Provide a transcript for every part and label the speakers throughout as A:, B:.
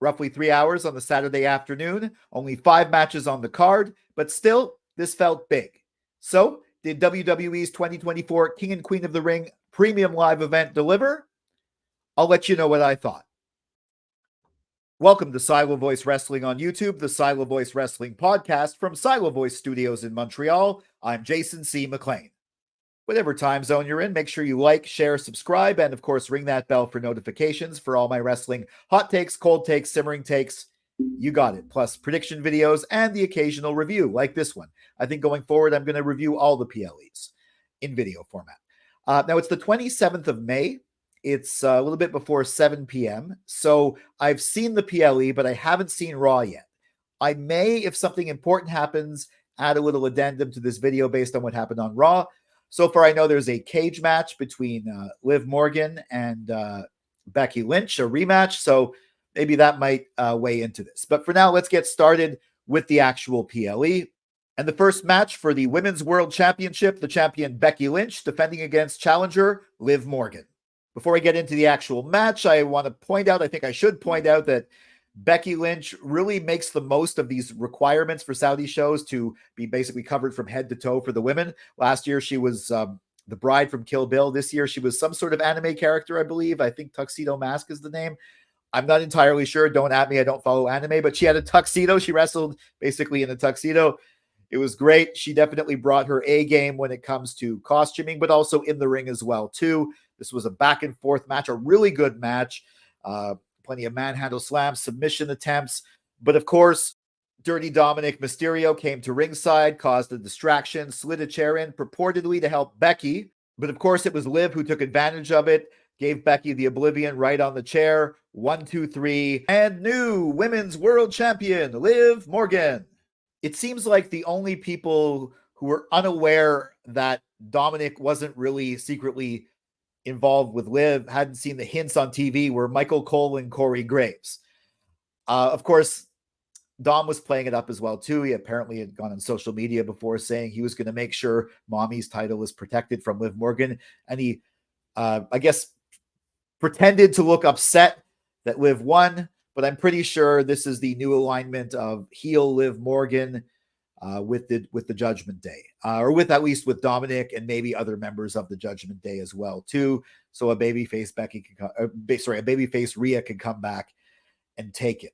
A: roughly 3 hours on the Saturday afternoon, only 5 matches on the card, but still, this felt big. So, did WWE's 2024 King and Queen of the Ring Premium Live event deliver? I'll let you know what I thought. Welcome to Silo Voice Wrestling on YouTube, the Silo Voice Wrestling podcast from Silo Voice Studios in Montreal. I'm Jason C. McLean. Whatever time zone you're in, make sure you like, share, subscribe, and of course, ring that bell for notifications for all my wrestling hot takes, cold takes, simmering takes. You got it. Plus prediction videos and the occasional review like this one. I think going forward, I'm going to review all the PLEs in video format. Now, it's the 27th of May. It's a little bit before 7 p.m. So I've seen the PLE, but I haven't seen Raw yet. I may, if something important happens, add a little addendum to this video based on what happened on Raw. So far, I know there's a cage match between Liv Morgan and Becky Lynch, a rematch. So maybe that might weigh into this. But for now, let's get started with the actual PLE. And the first match for the Women's World Championship, the champion Becky Lynch defending against challenger Liv Morgan. Before I get into the actual match, I want to point out, I think I should point out that Becky Lynch really makes the most of these requirements for Saudi shows to be basically covered from head to toe for the women. Last year, she was the bride from Kill Bill. This year, she was some sort of anime character, I believe. I think Tuxedo Mask is the name. I'm not entirely sure. Don't at me. I don't follow anime, but she had a tuxedo. She wrestled basically in a tuxedo. It was great. She definitely brought her A game when it comes to costuming, but also in the ring as well, too. This was a back and forth match, a really good match. Plenty of manhandle slams, submission attempts. But of course, Dirty Dominic Mysterio came to ringside, caused a distraction, slid a chair in purportedly to help Becky. But of course, it was Liv who took advantage of it, gave Becky the oblivion right on the chair. 1, 2, 3. And new Women's World Champion, Liv Morgan. It seems like the only people who were unaware that Dominic wasn't really secretly involved with Liv, hadn't seen the hints on TV, were Michael Cole and Corey Graves. Of course, Dom was playing it up as well, too. He apparently had gone on social media before saying he was going to make sure Mommy's title was protected from Liv Morgan. And he, I guess, pretended to look upset that Liv won. But I'm pretty sure this is the new alignment of heel Liv Morgan with the Judgment Day, or at least with Dominic and maybe other members of the Judgment Day as well too. So a babyface a babyface Rhea can come back and take it.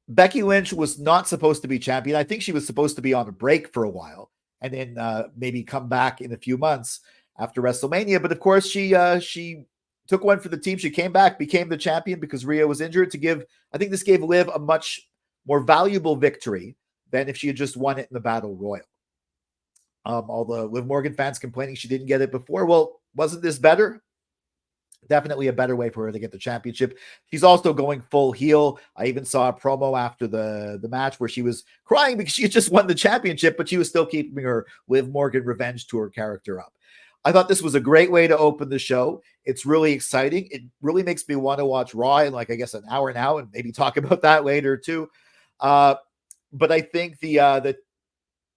A: Becky Lynch was not supposed to be champion. I think she was supposed to be on a break for a while and then maybe come back in a few months after WrestleMania. But of course, she took one for the team. She came back, became the champion because Rhea was injured. I think this gave Liv a much more valuable victory than if she had just won it in the Battle Royal. All the Liv Morgan fans complaining she didn't get it before. Well, wasn't this better? Definitely a better way for her to get the championship. She's also going full heel. I even saw a promo after the match where she was crying because she had just won the championship, but she was still keeping her Liv Morgan Revenge Tour character up. I thought this was a great way to open the show. It's really exciting. It really makes me want to watch Raw in I guess an hour now and maybe talk about that later too. But I think the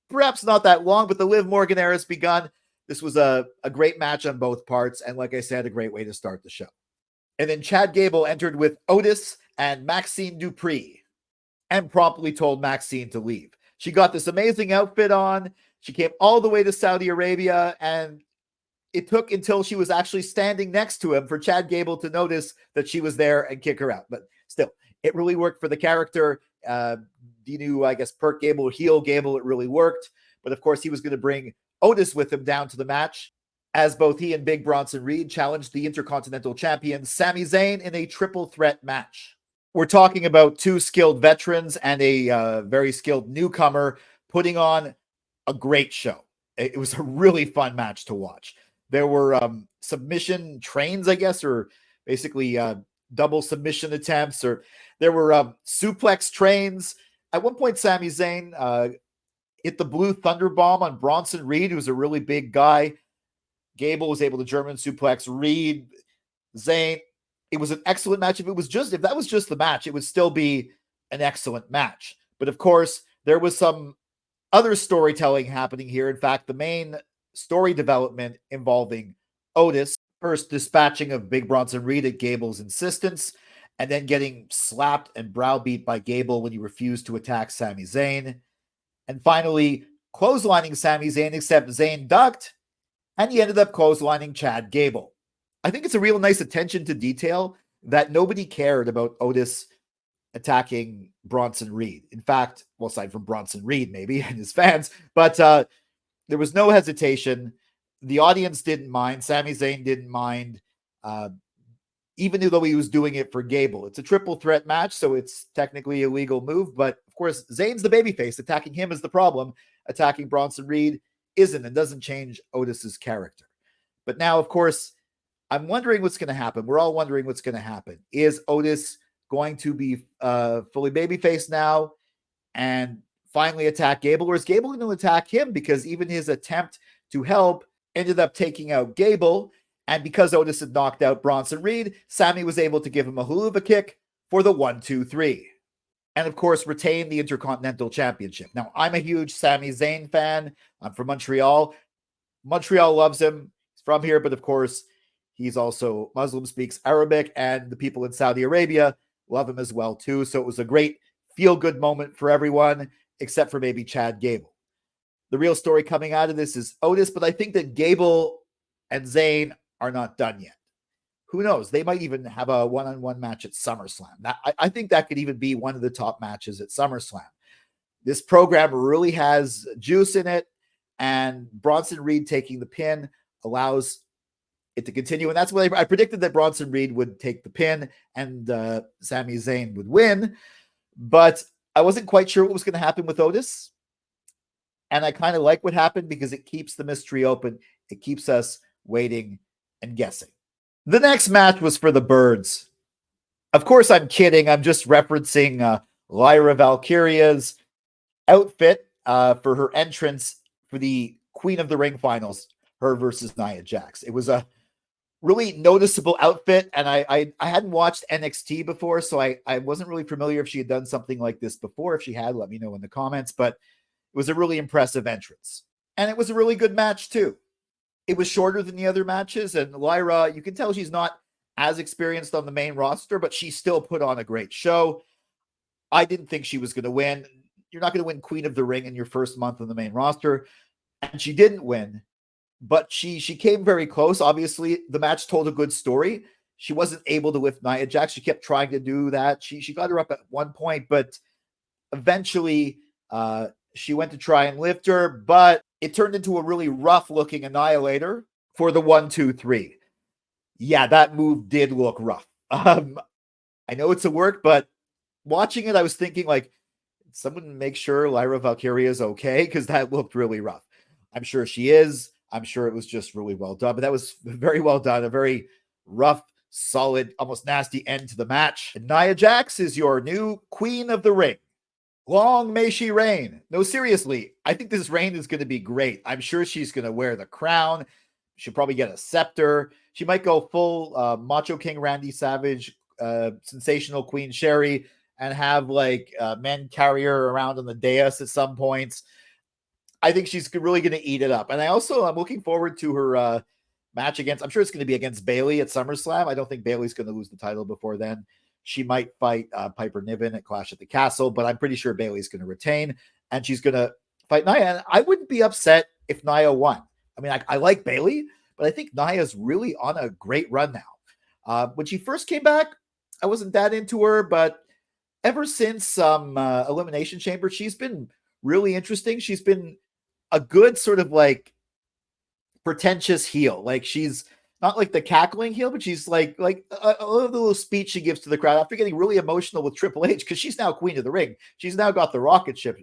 A: perhaps not that long, but the Liv Morgan era has begun. This was a great match on both parts. And like I said, a great way to start the show. And then Chad Gable entered with Otis and Maxine Dupree and promptly told Maxine to leave. She got this amazing outfit on. She came all the way to Saudi Arabia, and it took until she was actually standing next to him for Chad Gable to notice that she was there and kick her out. But still, it really worked for the character. The new, I guess, Perk Gable, heel Gable, it really worked. But of course, he was going to bring Otis with him down to the match, as both he and Big Bronson Reed challenged the Intercontinental Champion Sami Zayn in a triple threat match. We're talking about two skilled veterans and a very skilled newcomer putting on a great show. It was a really fun match to watch. There were submission trains, I guess, or basically double submission attempts, or there were suplex trains. At one point, Sami Zayn hit the blue thunder bomb on Bronson Reed, who's a really big guy. Gable was able to German suplex Reed, Zayn. It was an excellent match. If that was just the match, it would still be an excellent match. But of course, there was some other storytelling happening here. In fact, the main story development involving Otis, first dispatching of Big Bronson Reed at Gable's insistence, and then getting slapped and browbeat by Gable when he refused to attack Sami Zayn, and finally clotheslining Sami Zayn, except Zayn ducked, and he ended up clotheslining Chad Gable. I think it's a real nice attention to detail that nobody cared about Otis attacking Bronson Reed. In fact, well, aside from Bronson Reed, maybe, and his fans, but there was no hesitation. The audience didn't mind. Sami Zayn didn't mind, even though he was doing it for Gable. It's a triple threat match, so it's technically a legal move. But of course, Zayn's the babyface. Attacking him is the problem. Attacking Bronson Reed isn't and doesn't change Otis's character. But now, of course, I'm wondering what's going to happen. We're all wondering what's going to happen. Is Otis going to be fully babyface now and finally attack Gable, or is Gable going to attack him? Because even his attempt to help ended up taking out Gable, and because Otis had knocked out Bronson Reed, Sami was able to give him a hula kick for the 1-2-3, and of course retain the Intercontinental Championship. Now, I'm a huge Sami Zayn fan. I'm from Montreal. Montreal loves him. He's from here, but of course, he's also Muslim, speaks Arabic, and the people in Saudi Arabia love him as well, too. So it was a great feel-good moment for everyone, except for maybe Chad Gable. The real story coming out of this is Otis, but I think that Gable and Zayn are not done yet. Who knows? They might even have a one-on-one match at SummerSlam. I think that could even be one of the top matches at SummerSlam. This program really has juice in it, and Bronson Reed taking the pin allows it to continue. And that's why I predicted that Bronson Reed would take the pin and Sami Zayn would win. But I wasn't quite sure what was going to happen with Otis. And I kind of like what happened because it keeps the mystery open. It keeps us waiting and guessing. The next match was for the Birds. Of course, I'm kidding. I'm just referencing Lyra Valkyria's outfit for her entrance for the Queen of the Ring finals, her versus Nia Jax. It was a really noticeable outfit, and I hadn't watched NXT before, so I wasn't really familiar if she had done something like this before. If she had, let me know in the comments, but it was a really impressive entrance. And it was a really good match, too. It was shorter than the other matches, and Lyra, you can tell she's not as experienced on the main roster, but she still put on a great show. I didn't think she was going to win. You're not going to win Queen of the Ring in your first month on the main roster, and she didn't win. But she came very close. Obviously, the match told a good story. She wasn't able to lift Nia Jax. She kept trying to do that. She got her up at one point, but eventually she went to try and lift her, but it turned into a really rough-looking Annihilator for the 1-2-3. Yeah, that move did look rough. I know it's a work, but watching it, I was thinking, like, someone make sure Lyra Valkyria is okay, because that looked really rough. I'm sure she is. I'm sure it was just really well done, but that was very well done. A very rough, solid, almost nasty end to the match. And Nia Jax is your new Queen of the Ring. Long may she reign. No, seriously, I think this reign is going to be great. I'm sure she's going to wear the crown. She'll probably get a scepter. She might go full Macho King Randy Savage, sensational Queen Sherry, and have like men carry her around on the dais at some points. I think she's really going to eat it up. And I'm looking forward to her match against, I'm sure it's going to be against Bayley at SummerSlam. I don't think Bayley's going to lose the title before then. She might fight Piper Niven at Clash at the Castle, but I'm pretty sure Bayley's going to retain, and she's going to fight Nia. And I wouldn't be upset if Nia won. I mean, I like Bayley, but I think Nia's really on a great run now. When she first came back, I wasn't that into her, but ever since Elimination Chamber, she's been really interesting. She's been a good sort of like pretentious heel. Like she's not like the cackling heel, but she's like a little speech she gives to the crowd after getting really emotional with Triple H, because she's now Queen of the Ring. She's now got the rocket ship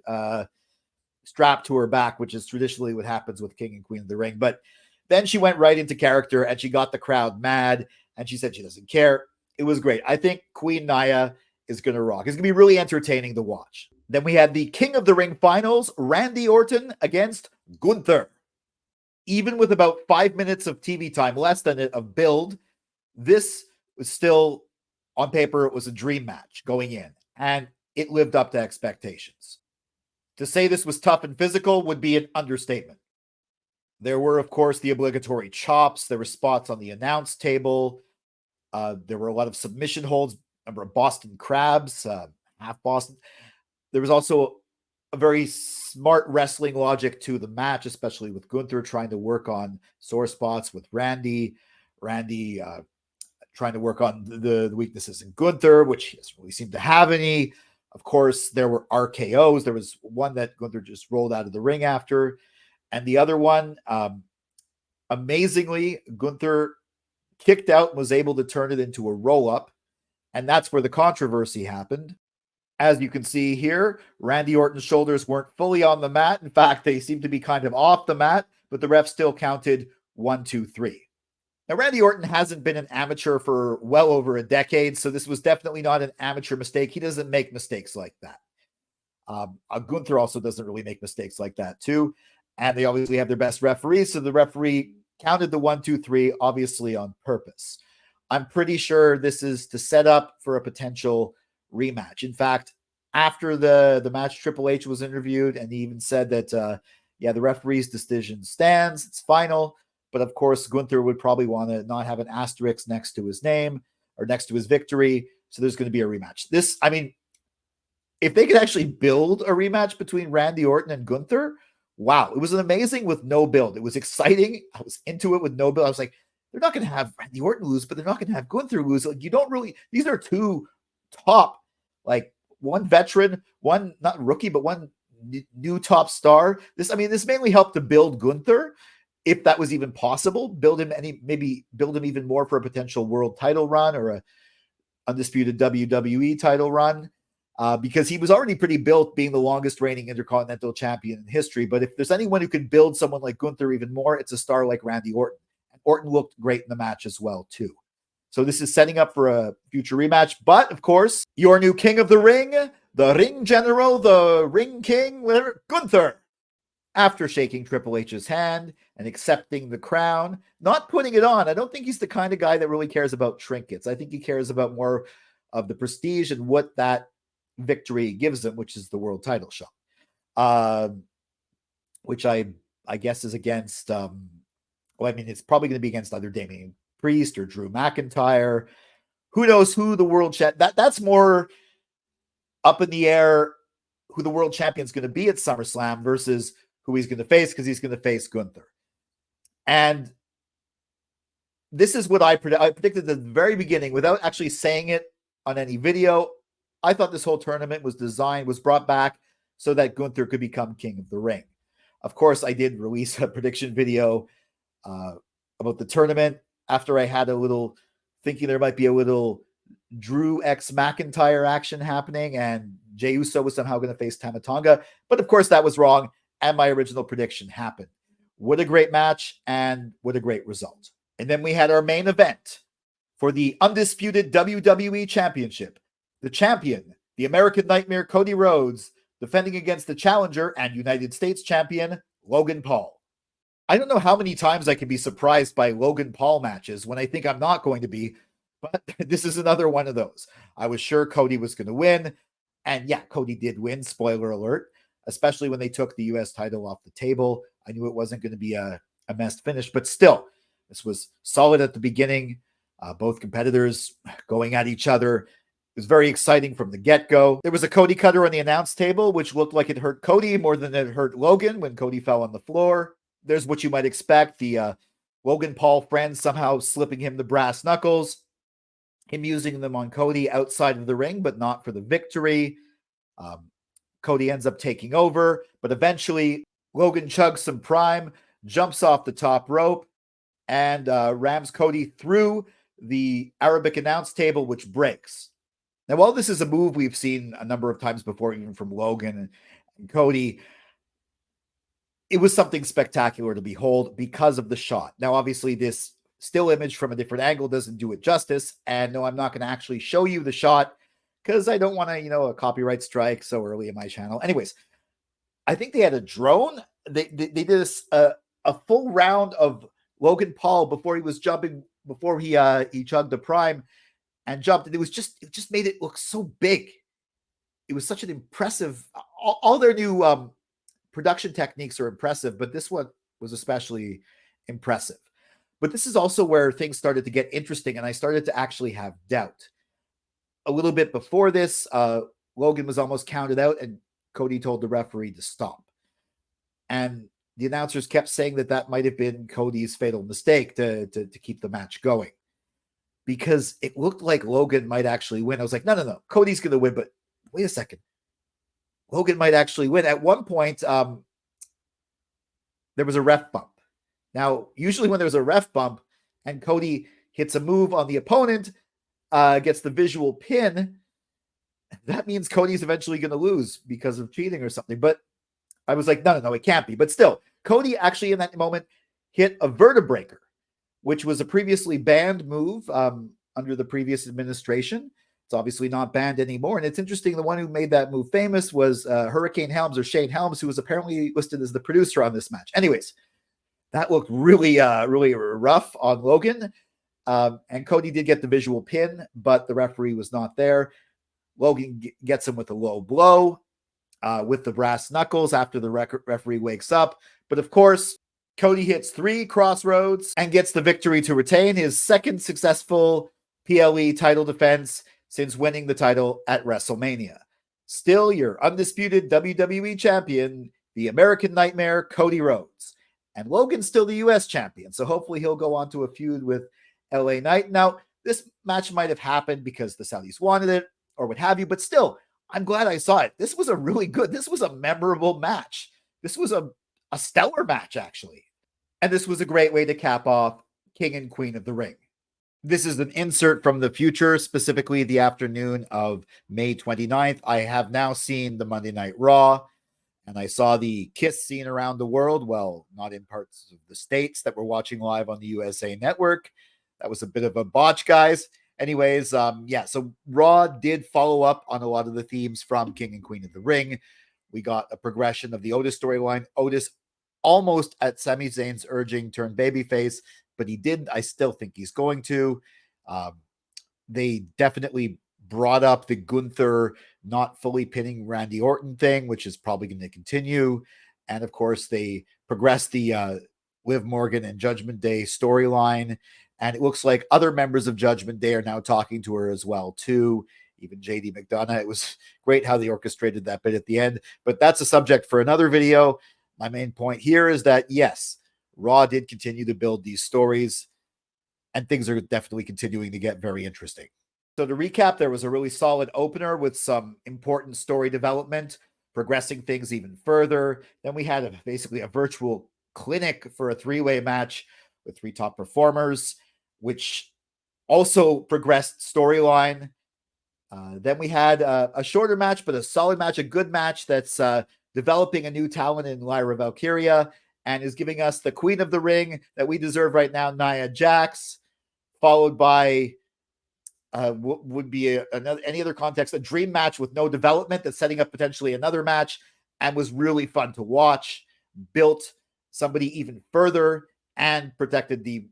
A: strapped to her back, which is traditionally what happens with King and Queen of the Ring. But then she went right into character and she got the crowd mad, and she said she doesn't care. It was great. I think Queen Nia is going to rock. It's going to be really entertaining to watch. Then we had the King of the Ring finals, Randy Orton against Gunther. Even with about 5 minutes of TV time, less than it of build, this was still, on paper, it was a dream match going in, and it lived up to expectations. To say this was tough and physical would be an understatement. There were, of course, the obligatory chops. There were spots on the announce table. There were a lot of submission holds number of Boston Crabs, half Boston. There was also a very smart wrestling logic to the match, especially with Gunther trying to work on sore spots with Randy. Randy trying to work on the weaknesses in Gunther, which he doesn't really seem to have any. Of course, there were RKOs. There was one that Gunther just rolled out of the ring after. And the other one, amazingly, Gunther kicked out and was able to turn it into a roll-up. And that's where the controversy happened. As you can see here, Randy Orton's shoulders weren't fully on the mat. In fact, they seemed to be kind of off the mat, but the ref still counted 1, 2, 3. Now, Randy Orton hasn't been an amateur for well over a decade, so this was definitely not an amateur mistake. He doesn't make mistakes like that. Gunther also doesn't really make mistakes like that, too. And they obviously have their best referee, so the referee counted the 1, 2, 3, obviously on purpose. I'm pretty sure this is to set up for a potential rematch. In fact, after the match, Triple H was interviewed, and he even said that, the referee's decision stands. It's final. But of course, Gunther would probably want to not have an asterisk next to his name or next to his victory. So there's going to be a rematch. If they could actually build a rematch between Randy Orton and Gunther, wow, it was amazing with no build. It was exciting. I was into it with no build. I was like, they're not going to have Randy Orton lose, but they're not going to have Gunther lose. Like, you don't really, these are two top, like one veteran, one not rookie, but one new top star. This mainly helped to build Gunther, if that was even possible, maybe build him even more for a potential world title run or a undisputed WWE title run, because he was already pretty built, being the longest reigning Intercontinental Champion in history. But if there's anyone who can build someone like Gunther even more, it's a star like Randy Orton. And Orton looked great in the match as well, too. So this is setting up for a future rematch. But, of course, your new king of the ring, the ring general, the ring king, whatever, Gunther, after shaking Triple H's hand and accepting the crown, not putting it on. I don't think he's the kind of guy that really cares about trinkets. I think he cares about more of the prestige and what that victory gives him, which is the world title shot, which I guess is against, it's probably going to be against either Damian Priest or Drew McIntyre. Who knows who the world that's more up in the air, who the world champion's going to be at SummerSlam versus who he's going to face, because he's going to face Gunther. And this is what I predicted at the very beginning without actually saying it on any video. I thought this whole tournament was brought back so that Gunther could become king of the ring. Of course, I did release a prediction video about the tournament after I had a little thinking there might be a little Drew x McIntyre action happening, and Jey Uso was somehow going to face Tama Tonga. But of course, that was wrong, and my original prediction happened. What a great match, and what a great result. And then we had our main event for the undisputed WWE Championship. The champion, the American Nightmare Cody Rhodes, defending against the challenger and United States champion, Logan Paul. I don't know how many times I can be surprised by Logan Paul matches when I think I'm not going to be, but this is another one of those. I was sure Cody was going to win, and yeah, Cody did win, spoiler alert, especially when they took the U.S. title off the table. I knew it wasn't going to be a mess finish, but still, this was solid at the beginning. Both competitors going at each other. It was very exciting from the get-go. There was a Cody cutter on the announce table, which looked like it hurt Cody more than it hurt Logan when Cody fell on the floor. There's what you might expect. The Logan Paul friends somehow slipping him the brass knuckles, him using them on Cody outside of the ring, but not for the victory. Cody ends up taking over, but eventually Logan chugs some prime, jumps off the top rope, and rams Cody through the Arabic announce table, which breaks. Now, while this is a move we've seen a number of times before, even from Logan and Cody, it was something spectacular to behold because of the shot. Now, obviously, this still image from a different angle doesn't do it justice. And no, I'm not going to actually show you the shot because I don't want to, a copyright strike so early in my channel. Anyways, I think they had a drone. They did this a full round of Logan Paul before he was jumping, before he chugged the prime and jumped. And it just made it look so big. It was such an impressive, all their new production techniques are impressive, but this one was especially impressive. But this is also where things started to get interesting, and I started to actually have doubt. a little bit before this, Logan was almost counted out, and Cody told the referee to stop. And the announcers kept saying that might have been Cody's fatal mistake to keep the match going, because it looked like Logan might actually win. I was like, no, Cody's going to win, but wait a second. Logan might actually win. At one point, there was a ref bump. Now, usually when there's a ref bump and Cody hits a move on the opponent, gets the visual pin, that means Cody's eventually going to lose because of cheating or something. But I was like, no, it can't be. But still, Cody actually in that moment hit a vertebreaker, which was a previously banned move under the previous administration. It's obviously not banned anymore. And it's interesting, the one who made that move famous was Hurricane Helms, or Shane Helms, who was apparently listed as the producer on this match. Anyways, that looked really rough on Logan. And Cody did get the visual pin, but the referee was not there. Logan gets him with a low blow with the brass knuckles after the referee wakes up. But of course, Cody hits 3 crossroads and gets the victory to retain his second successful PLE title defense since winning the title at WrestleMania. Still your undisputed WWE champion, the American Nightmare, Cody Rhodes. And Logan's still the US champion, so hopefully he'll go on to a feud with LA Knight. Now, this match might have happened because the Saudis wanted it or what have you, but still, I'm glad I saw it. This was a memorable match. This was a stellar match, actually. And this was a great way to cap off King and Queen of the Ring. This is an insert from the future, specifically the afternoon of May 29th. I have now seen the Monday Night Raw, and I saw the Kiss scene around the world. Well, not in parts of the States that were watching live on the USA Network. That was a bit of a botch, guys. Anyways, so Raw did follow up on a lot of the themes from King and Queen of the Ring. We got a progression of the Otis storyline. Otis almost at Sami Zayn's urging turned babyface, but he didn't. I still think he's going to. They definitely brought up the Gunther not fully pinning Randy Orton thing, which is probably going to continue. And of course, they progressed the Liv Morgan and Judgment Day storyline. And it looks like other members of Judgment Day are now talking to her as well, too. Even JD McDonough. It was great how they orchestrated that bit at the end. But that's a subject for another video. My main point here is that, yes, Raw did continue to build these stories, and things are definitely continuing to get very interesting. So to recap, there was a really solid opener with some important story development, progressing things even further. Then we had basically a virtual clinic for a 3-way match with 3 top performers, which also progressed storyline. Then we had a shorter match, but a solid match, a good match that's developing a new talent in Lyra Valkyria and is giving us the Queen of the Ring that we deserve right now, Nia Jax, followed by would be any other context, a dream match with no development that's setting up potentially another match and was really fun to watch, built somebody even further and protected the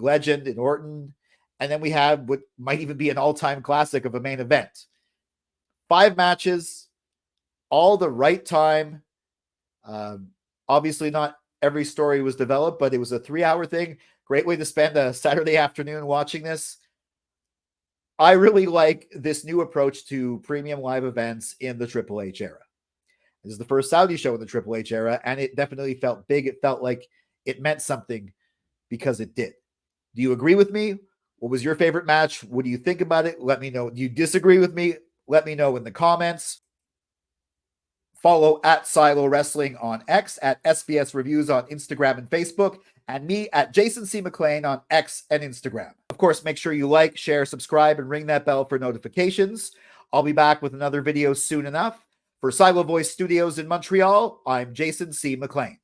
A: legend in Orton. And then we have what might even be an all-time classic of a main event. 5 matches, all the right time. Obviously not every story was developed, but it was a 3-hour thing. Great way to spend a Saturday afternoon watching this. I really like this new approach to premium live events in the Triple H era. This is the first Saudi show in the Triple H era, and it definitely felt big. It felt like it meant something because it did. Do you agree with me? What was your favorite match? What do you think about it? Let me know. Do you disagree with me? Let me know in the comments. Follow at Silo Wrestling on X, at SBS Reviews on Instagram and Facebook, and me at Jason C. McLean on X and Instagram. Of course, make sure you like, share, subscribe, and ring that bell for notifications. I'll be back with another video soon enough. For Silo Voice Studios in Montreal, I'm Jason C. McLean.